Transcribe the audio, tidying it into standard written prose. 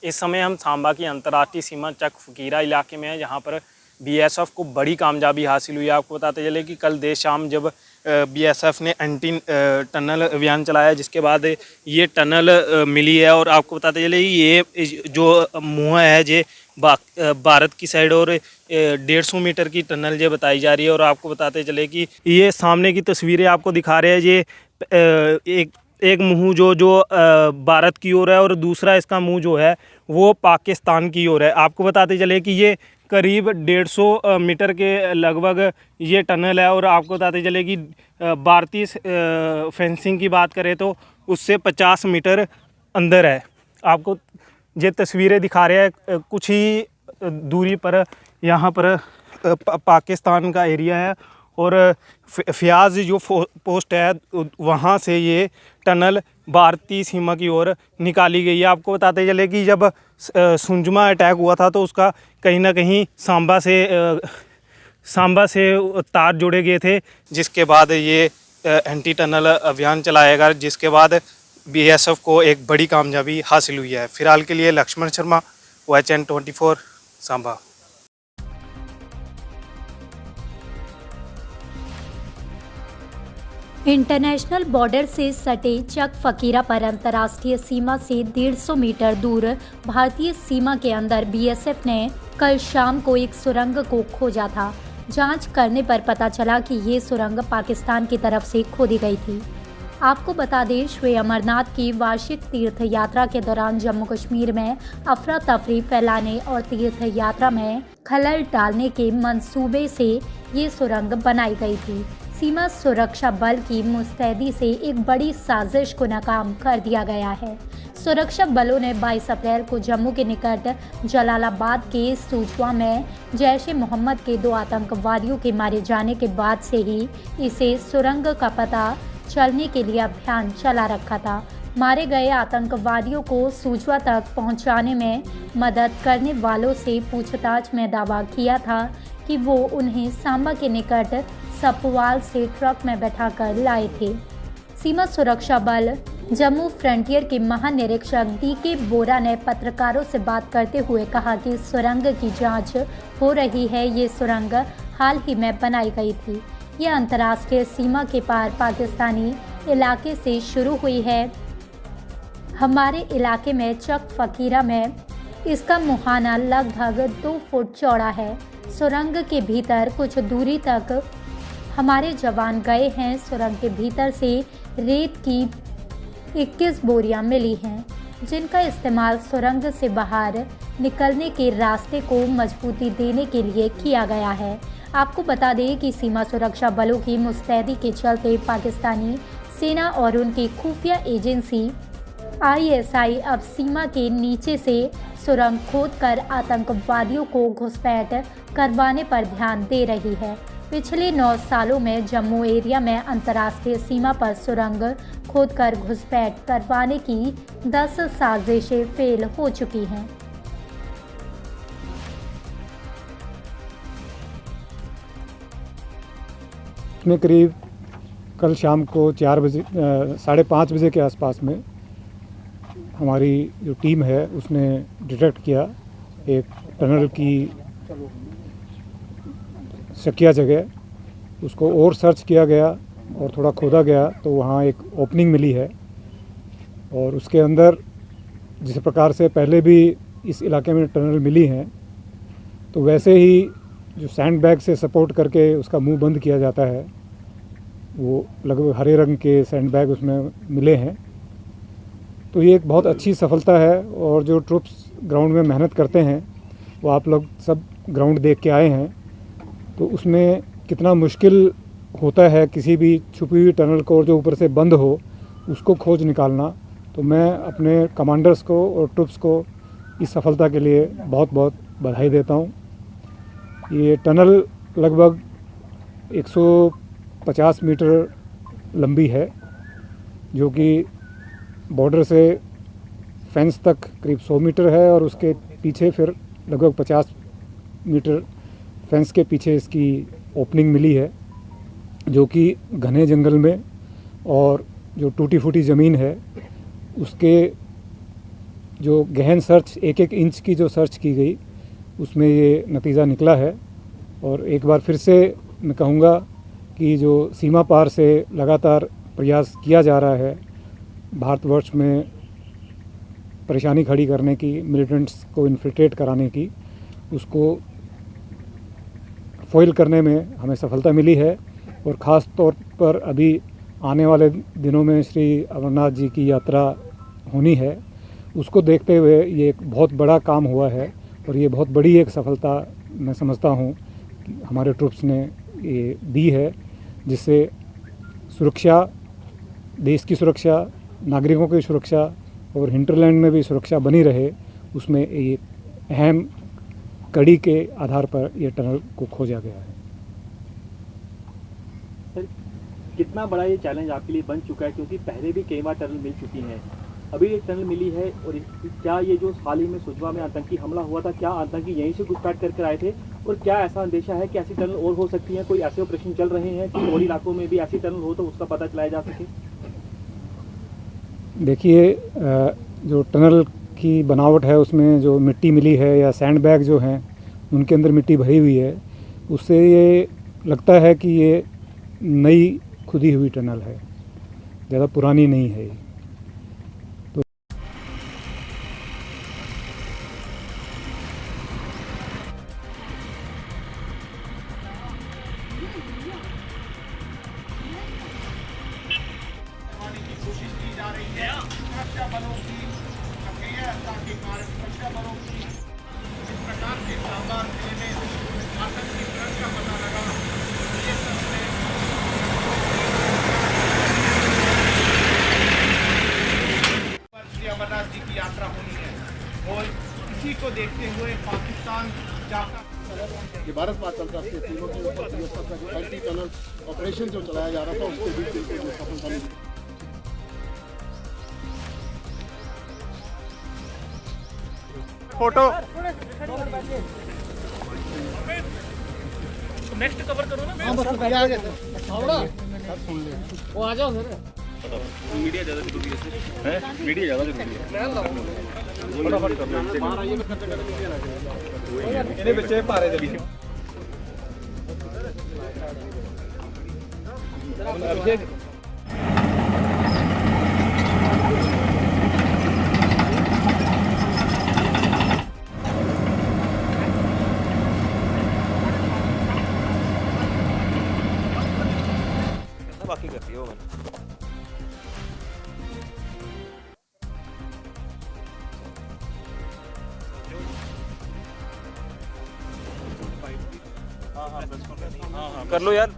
इस समय हम सांबा की अंतर्राष्ट्रीय सीमा चक फकीरा इलाके में हैं, जहां पर बीएसएफ को बड़ी कामयाबी हासिल हुई है। आपको बताते चले कि कल देर शाम जब बीएसएफ ने एंटी टनल अभियान चलाया, जिसके बाद ये टनल मिली है। और आपको बताते चले ये जो मुँह है जे भारत की साइड और 150 मीटर की टनल ये बताई जा रही है। और आपको बताते चले कि ये सामने की तस्वीरें आपको दिखा रहे हैं, ये एक मुंह जो भारत की ओर है और दूसरा इसका मुंह जो है वो पाकिस्तान की ओर है। आपको बताते चले कि ये करीब 150 मीटर के लगभग ये टनल है। और आपको बताते चले कि भारतीय फेंसिंग की बात करें तो उससे 50 मीटर अंदर है। आपको ये तस्वीरें दिखा रहे हैं, कुछ ही दूरी पर यहाँ पर पाकिस्तान का एरिया है और फ्याज जो पोस्ट है वहाँ से ये टनल भारतीय सीमा की ओर निकाली गई है। आपको बताते चले कि जब सुंजमा अटैक हुआ था तो उसका कहीं ना कहीं सांबा से तार जोड़े गए थे, जिसके बाद ये एंटी टनल अभियान चलाया गया, जिसके बाद बीएसएफ को एक बड़ी कामयाबी हासिल हुई है। फिलहाल के लिए Lakshman Sharma, OHN24 Samba. International border से सटे चक फकीरा पर अंतर्राष्ट्रीय सीमा से 150 मीटर दूर भारतीय सीमा के अंदर बीएसएफ ने कल शाम को एक सुरंग को खोजा था। जांच करने पर पता चला कि ये सुरंग पाकिस्तान की तरफ से खोदी गई थी। आपको बता दें, श्री अमरनाथ की वार्षिक तीर्थ यात्रा के दौरान जम्मू कश्मीर में अफरा तफरी फैलाने और तीर्थ यात्रा में खलल डालने के मंसूबे से ये सुरंग बनाई गई थी। सीमा सुरक्षा बल की मुस्तैदी से एक बड़ी साजिश को नाकाम कर दिया गया है। सुरक्षा बलों ने 22 अप्रैल को जम्मू के निकट जलालाबाद के सूजवा में जैश ए मोहम्मद के 2 आतंकवादियों के मारे जाने के बाद से ही इसे सुरंग का पता चलने के लिए अभियान चला रखा था। मारे गए आतंकवादियों को सूजवा तक पहुंचाने में मदद करने वालों से पूछताछ में दावा किया था कि वो उन्हें सांबा के निकट सपवाल से ट्रक में बैठाकर लाए थे। सीमा सुरक्षा बल जम्मू फ्रंटियर के महानिरीक्षक DK बोरा ने पत्रकारों से बात करते हुए कहा कि सुरंग की जांच हो रही है। ये सुरंग हाल ही में बनाई गई थी। यह अंतर्राष्ट्रीय सीमा के पार पाकिस्तानी इलाके से शुरू हुई है। हमारे इलाके में चक फकीरा में इसका मुहाना लगभग 2 फुट चौड़ा है। सुरंग के भीतर कुछ दूरी तक हमारे जवान गए हैं। सुरंग के भीतर से रेत की 21 बोरियां मिली हैं, जिनका इस्तेमाल सुरंग से बाहर निकलने के रास्ते को मजबूती देने के लिए किया गया है। आपको बता दें कि सीमा सुरक्षा बलों की मुस्तैदी के चलते पाकिस्तानी सेना और उनकी खुफिया एजेंसी ISI अब सीमा के नीचे से सुरंग खोदकर आतंकवादियों को घुसपैठ करवाने पर ध्यान दे रही है। पिछले 9 सालों में जम्मू एरिया में अंतर्राष्ट्रीय सीमा पर सुरंग खोदकर घुसपैठ करवाने की 10 साजिशें फेल हो चुकी हैं। में करीब कल शाम को 4 बजे 5:30 बजे के आसपास में हमारी जो टीम है उसने डिटेक्ट किया एक टनल की शकिया जगह। उसको और सर्च किया गया और थोड़ा खोदा गया तो वहाँ एक ओपनिंग मिली है। और उसके अंदर जिस प्रकार से पहले भी इस इलाके में टनल मिली हैं, तो वैसे ही जो सैंड बैग से सपोर्ट करके उसका मुंह बंद किया जाता है, वो लगभग हरे रंग के सैंड बैग उसमें मिले हैं। तो ये एक बहुत अच्छी सफलता है। और जो ट्रूप्स ग्राउंड में मेहनत करते हैं, वो आप लोग सब ग्राउंड देख के आए हैं, तो उसमें कितना मुश्किल होता है किसी भी छुपी हुई टनल को, और जो ऊपर से बंद हो उसको खोज निकालना। तो मैं अपने कमांडर्स को और ट्रूप्स को इस सफलता के लिए बहुत बहुत बधाई देता हूँ। ये टनल लगभग 150 मीटर लंबी है, जो कि बॉर्डर से फेंस तक करीब 100 मीटर है, और उसके पीछे फिर लगभग 50 मीटर फेंस के पीछे इसकी ओपनिंग मिली है, जो कि घने जंगल में और जो टूटी फूटी ज़मीन है उसके जो गहन सर्च एक एक इंच की जो सर्च की गई उसमें ये नतीजा निकला है। और एक बार फिर से मैं कहूँगा कि जो सीमा पार से लगातार प्रयास किया जा रहा है भारतवर्ष में परेशानी खड़ी करने की, मिलिटेंट्स को इन्फिल्ट्रेट कराने की, उसको फॉइल करने में हमें सफलता मिली है। और ख़ास तौर पर अभी आने वाले दिनों में श्री अमरनाथ जी की यात्रा होनी है, उसको देखते हुए ये एक बहुत बड़ा काम हुआ है और ये बहुत बड़ी एक सफलता मैं समझता हूँ कि हमारे ट्रूप्स ने ये दी है, जिससे सुरक्षा, देश की सुरक्षा, नागरिकों की सुरक्षा और हिंटरलैंड में भी सुरक्षा बनी रहे, उसमें एक अहम कड़ी के आधार पर यह टनल को खोजा गया है। सर, कितना बड़ा ये चैलेंज आपके लिए बन चुका है, क्योंकि पहले भी कई बार टनल मिल चुकी हैं, अभी एक टनल मिली है। और क्या ये जो हाल ही में सुजवा में आतंकी हमला हुआ था, क्या आतंकी यहीं से घुसपैठ करके आए थे, और क्या ऐसा अंदेशा है कि ऐसी टनल और हो सकती है? कोई ऐसे ऑपरेशन चल रहे हैं कि और इलाकों में भी ऐसी टनल हो तो उसका पता चलाया जा सके? देखिए, जो टनल की बनावट है उसमें जो मिट्टी मिली है या सैंड बैग जो हैं उनके अंदर मिट्टी भरी हुई है, उससे ये लगता है कि ये नई खुदी हुई टनल है, ज़्यादा पुरानी नहीं है। कोशिश की जा रही है सुरक्षा बलों की सक्रियता के कारण सुरक्षा बलों की इस प्रकार के शानदार जिले में आतंकी सुरंग का पता लगा। ये सब श्री अमरनाथ जी की यात्रा होनी है और इसी को देखते हुए पाकिस्तान जाकर ये भारत पाक अंतर्राष्ट्रीय सीमा के ऊपर बीएसएफ का जो एंटी टनल ऑपरेशन जो चलाया जा रहा था उसके बीच इनको जो सफलता मिली। फोटो नेक्स्ट कवर करो ना। हाँ, बस आ गए सर। वो आ जाओ सर। मीडिया ज़्यादा जरूरी है, मीडिया ज़्यादा जरूरी है। फटाफट कर लो, बाहर आइए, मैं करते करते ਇਹਦੇ ਵਿੱਚ ਭਾਰੇ ਦੇ ਵਿੱਚ बाकी करती है वो मैंने हाँ हाँ कर लो यार।